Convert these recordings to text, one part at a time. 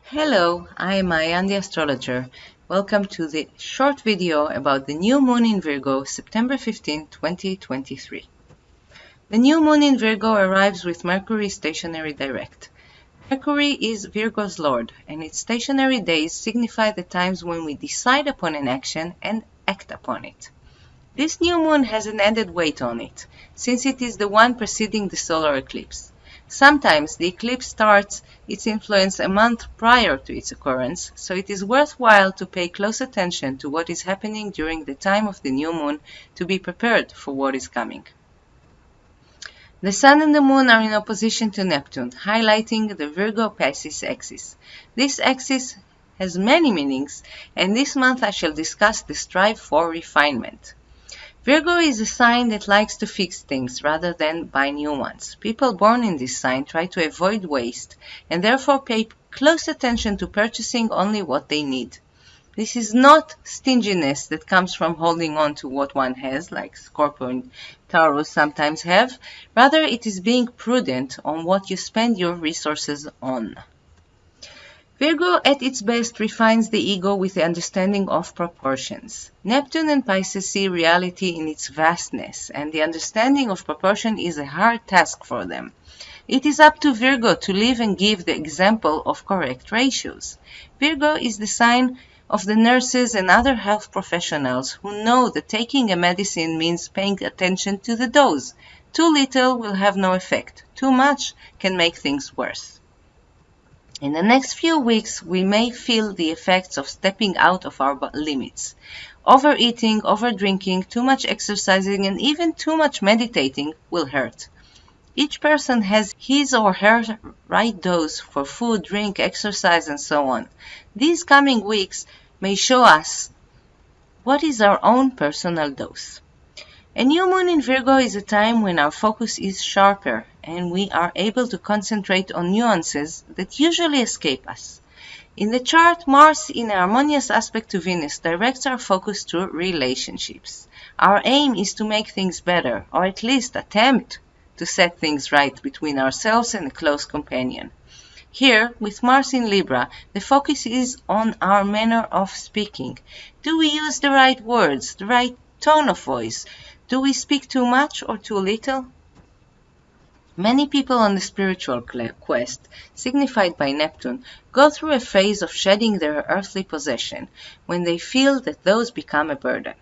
Hello, I am Ayan the Astrologer. Welcome to the short video about the new moon in Virgo, September 15, 2023. The new moon in Virgo arrives with Mercury stationary direct. Mercury is Virgo's lord, and its stationary days signify the times when we decide upon an action and act upon it. This new moon has an added weight on it, since it is the one preceding the solar eclipse. Sometimes the eclipse starts its influence a month prior to its occurrence, so it is worthwhile to pay close attention to what is happening during the time of the new moon to be prepared for what is coming. The Sun and the Moon are in opposition to Neptune, highlighting the Virgo Pieces axis. This axis has many meanings, and this month I shall discuss the strive for refinement. Virgo is a sign that likes to fix things rather than buy new ones. People born in this sign try to avoid waste and therefore pay close attention to purchasing only what they need. This is not stinginess that comes from holding on to what one has, like Scorpio and Taurus sometimes have. Rather, it is being prudent on what you spend your resources on. Virgo at its best refines the ego with the understanding of proportions. Neptune and Pisces see reality in its vastness, and the understanding of proportion is a hard task for them. It is up to Virgo to live and give the example of correct ratios. Virgo is the sign of the nurses and other health professionals who know that taking a medicine means paying attention to the dose. Too little will have no effect. Too much can make things worse. In the next few weeks, we may feel the effects of stepping out of our limits. Overeating, overdrinking, too much exercising, and even too much meditating will hurt. Each person has his or her right dose for food, drink, exercise, and so on. These coming weeks may show us what is our own personal dose. A new moon in Virgo is a time when our focus is sharper and we are able to concentrate on nuances that usually escape us. In the chart, Mars in a harmonious aspect to Venus directs our focus to relationships. Our aim is to make things better, or at least attempt to set things right between ourselves and a close companion. Here, with Mars in Libra, the focus is on our manner of speaking. Do we use the right words, the right tone of voice? Do we speak too much or too little? Many people on the spiritual quest, signified by Neptune, go through a phase of shedding their earthly possession, when they feel that those become a burden.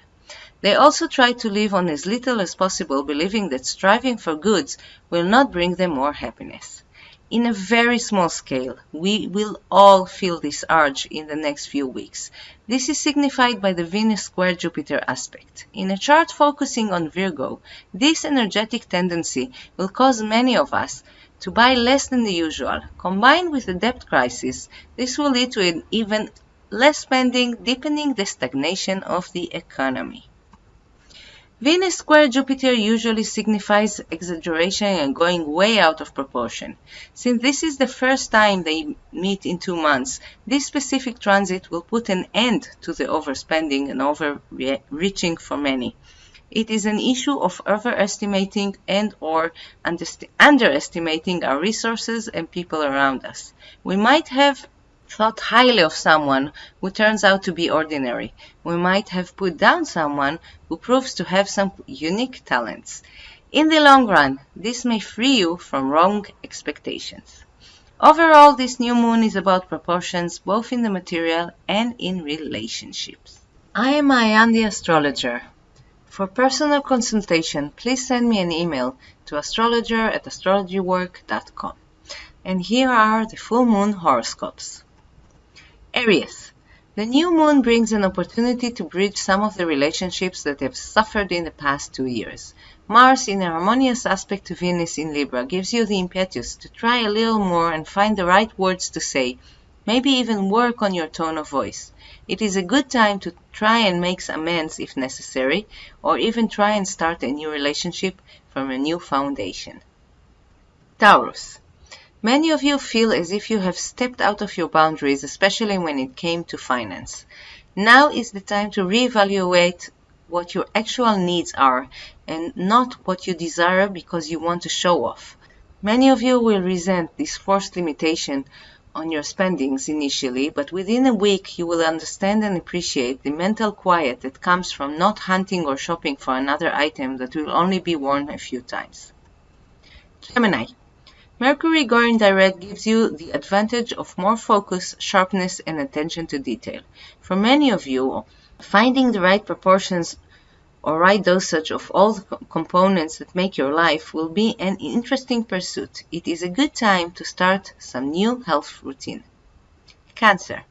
They also try to live on as little as possible, believing that striving for goods will not bring them more happiness. In a very small scale, we will all feel this urge in the next few weeks. This is signified by the Venus square Jupiter aspect. In a chart focusing on Virgo, this energetic tendency will cause many of us to buy less than the usual. Combined with the debt crisis, this will lead to an even less spending, deepening the stagnation of the economy. Venus square Jupiter usually signifies exaggeration and going way out of proportion. Since this is the first time they meet in 2 months, this specific transit will put an end to the overspending and overreaching for many. It is an issue of overestimating and or underestimating our resources and people around us. We might have thought highly of someone who turns out to be ordinary. We might have put down someone who proves to have some unique talents. In the long run, this may free you from wrong expectations. Overall, this new moon is about proportions both in the material and in relationships. I am Ayan the Astrologer. For personal consultation, please send me an email to astrologer@astrologywork.com. And here are the full moon horoscopes. Aries. The new moon brings an opportunity to bridge some of the relationships that have suffered in the past 2 years. Mars in a harmonious aspect to Venus in Libra gives you the impetus to try a little more and find the right words to say, maybe even work on your tone of voice. It is a good time to try and make amends if necessary, or even try and start a new relationship from a new foundation. Taurus. Many of you feel as if you have stepped out of your boundaries, especially when it came to finance. Now is the time to reevaluate what your actual needs are and not what you desire because you want to show off. Many of you will resent this forced limitation on your spendings initially, but within a week you will understand and appreciate the mental quiet that comes from not hunting or shopping for another item that will only be worn a few times. Gemini. Mercury going direct gives you the advantage of more focus, sharpness, and attention to detail. For many of you, finding the right proportions or right dosage of all the components that make your life will be an interesting pursuit. It is a good time to start some new health routine. Cancer.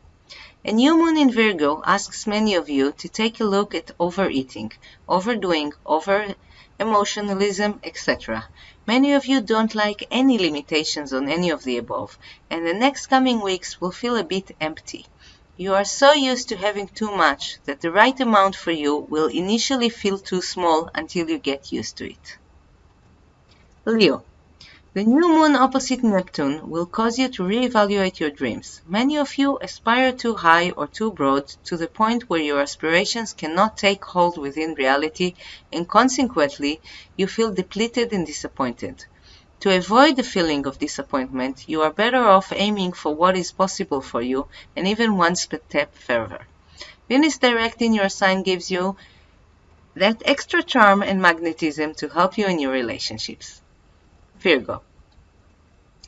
A new moon in Virgo asks many of you to take a look at overeating, overdoing, over-emotionalism, etc. Many of you don't like any limitations on any of the above, and the next coming weeks will feel a bit empty. You are so used to having too much that the right amount for you will initially feel too small until you get used to it. Leo. The new moon opposite Neptune will cause you to reevaluate your dreams. Many of you aspire too high or too broad to the point where your aspirations cannot take hold within reality, and consequently, you feel depleted and disappointed. To avoid the feeling of disappointment, you are better off aiming for what is possible for you and even one step further. Venus direct in your sign gives you that extra charm and magnetism to help you in your relationships. Virgo.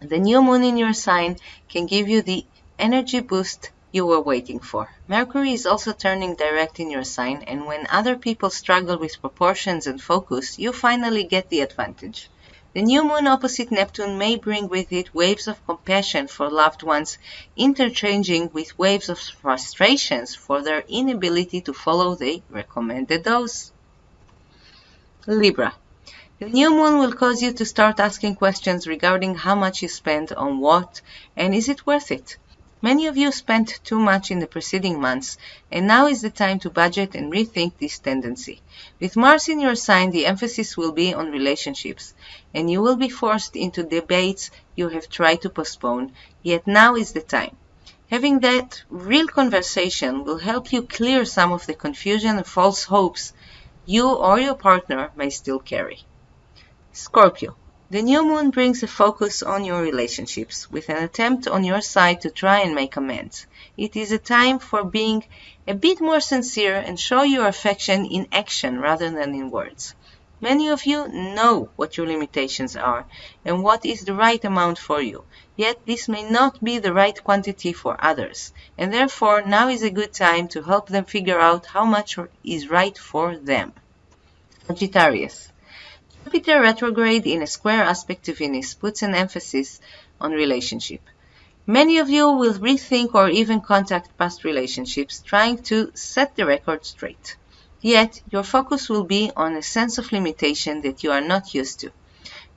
The new moon in your sign can give you the energy boost you were waiting for. Mercury is also turning direct in your sign, and when other people struggle with proportions and focus, you finally get the advantage. The new moon opposite Neptune may bring with it waves of compassion for loved ones, interchanging with waves of frustrations for their inability to follow the recommended dose. Libra. The new moon will cause you to start asking questions regarding how much you spend on what and is it worth it. Many of you spent too much in the preceding months, and now is the time to budget and rethink this tendency. With Mars in your sign, the emphasis will be on relationships, and you will be forced into debates you have tried to postpone, yet now is the time. Having that real conversation will help you clear some of the confusion and false hopes you or your partner may still carry. Scorpio. The new moon brings a focus on your relationships, with an attempt on your side to try and make amends. It is a time for being a bit more sincere and show your affection in action rather than in words. Many of you know what your limitations are and what is the right amount for you, yet this may not be the right quantity for others, and therefore now is a good time to help them figure out how much is right for them. Sagittarius. Jupiter retrograde in a square aspect to Venus puts an emphasis on relationship. Many of you will rethink or even contact past relationships, trying to set the record straight. Yet, your focus will be on a sense of limitation that you are not used to.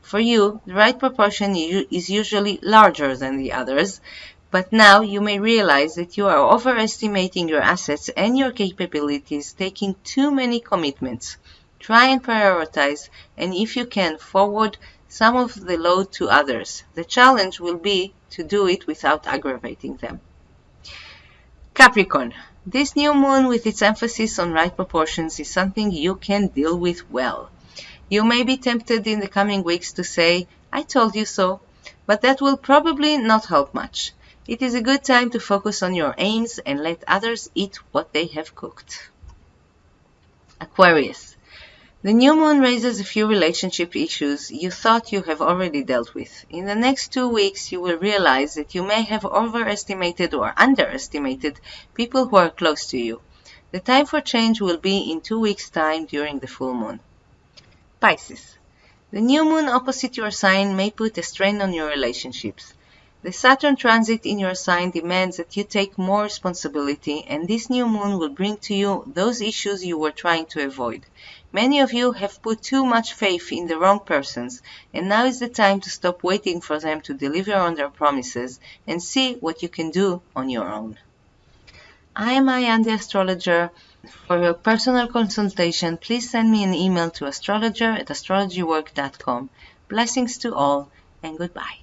For you, the right proportion is usually larger than the others, but now you may realize that you are overestimating your assets and your capabilities, taking too many commitments. Try and prioritize, and if you can, forward some of the load to others. The challenge will be to do it without aggravating them. Capricorn. This new moon with its emphasis on right proportions is something you can deal with well. You may be tempted in the coming weeks to say, "I told you so," but that will probably not help much. It is a good time to focus on your aims and let others eat what they have cooked. Aquarius. The new moon raises a few relationship issues you thought you have already dealt with. In the next 2 weeks, you will realize that you may have overestimated or underestimated people who are close to you. The time for change will be in 2 weeks' time during the full moon. Pisces. The new moon opposite your sign may put a strain on your relationships. The Saturn transit in your sign demands that you take more responsibility, and this new moon will bring to you those issues you were trying to avoid. Many of you have put too much faith in the wrong persons, and now is the time to stop waiting for them to deliver on their promises and see what you can do on your own. I am Ayan the Astrologer. For your personal consultation, please send me an email to astrologer@astrologywork.com. Blessings to all, and goodbye.